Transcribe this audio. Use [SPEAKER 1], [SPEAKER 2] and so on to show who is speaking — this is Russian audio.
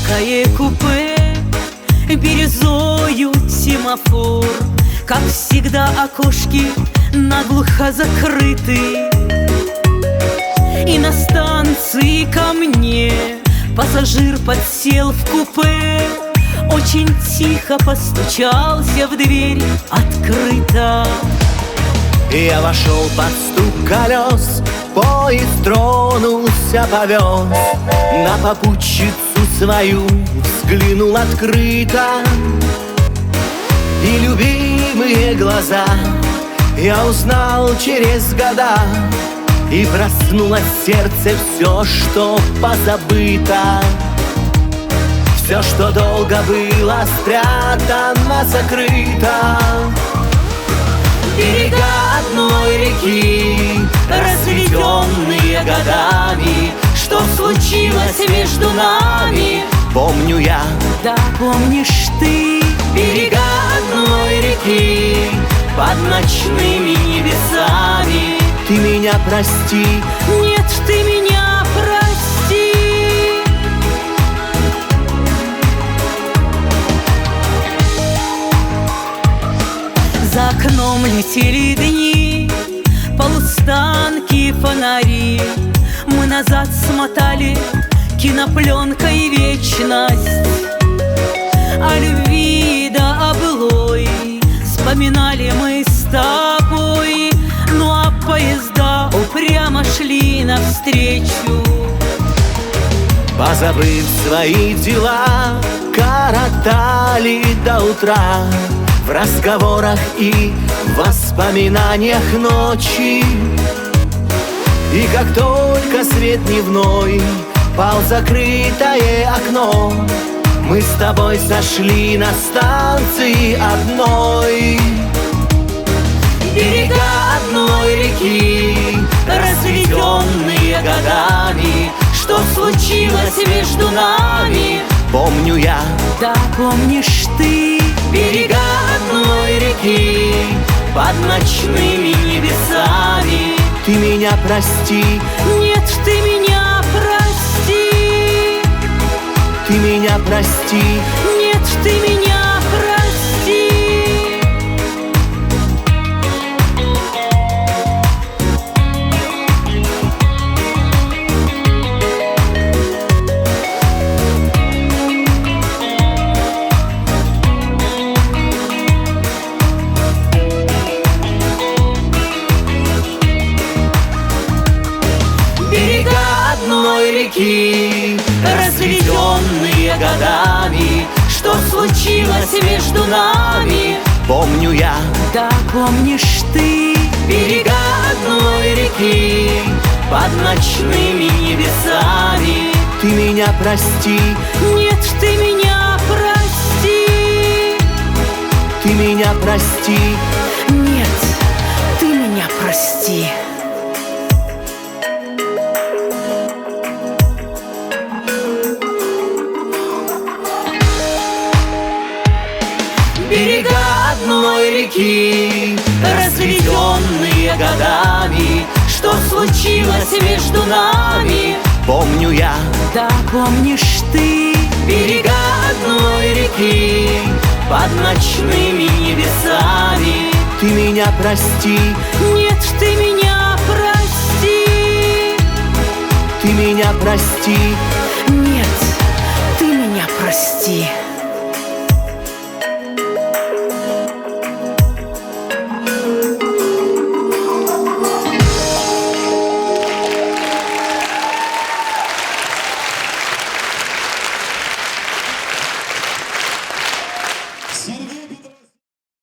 [SPEAKER 1] Яркое купе, бирюзою семафор, как всегда окошки наглухо закрыты. И на станции ко мне пассажир подсел в купе, очень тихо постучался в дверь открыто.
[SPEAKER 2] Я вошел под стук колес, поезд тронулся, повез. На попутчицу свою взглянул открыто, и любимые глаза я узнал через года. И проснулось в сердце все, что позабыто. Все, что долго было спрятано, закрыто.
[SPEAKER 1] Берега одной реки, разведенные годами, что случилось между нами,
[SPEAKER 2] помню я.
[SPEAKER 1] да помнишь ты. Берега одной реки, под ночными небесами.
[SPEAKER 2] Ты меня прости,
[SPEAKER 1] нет, ты меня прости. За окном летели дни, полустанки, фонари. Мы назад смотали кинопленкой вечность. О любви да о былой вспоминали мы с тобой. Ну а поезда упрямо шли навстречу.
[SPEAKER 2] позабыв свои дела, коротали до утра в разговорах и воспоминаниях ночи. И как только свет дневной пал в закрытое окно, мы с тобой сошли на станции одной.
[SPEAKER 1] Берега одной реки, разведенные годами, что случилось между нами,
[SPEAKER 2] помню я,
[SPEAKER 1] да помнишь ты. Берега одной реки, под ночными небесами.
[SPEAKER 2] ты меня прости,
[SPEAKER 1] нет, ты меня прости.
[SPEAKER 2] ты меня прости,
[SPEAKER 1] нет, ты меня прости. Берега одной реки, разведенные годами, что случилось между нами,
[SPEAKER 2] помню я,
[SPEAKER 1] да помнишь ты. Берега одной реки, под ночными небесами.
[SPEAKER 2] ты меня прости,
[SPEAKER 1] нет, ты меня прости.
[SPEAKER 2] ты меня прости,
[SPEAKER 1] нет, ты меня прости. Берега одной реки, разведенные годами, что случилось между нами,
[SPEAKER 2] помню я,
[SPEAKER 1] да помнишь ты. Берега одной реки, под ночными небесами.
[SPEAKER 2] ты меня прости,
[SPEAKER 1] нет, ты меня прости.
[SPEAKER 2] ты меня прости,
[SPEAKER 1] нет, ты меня прости.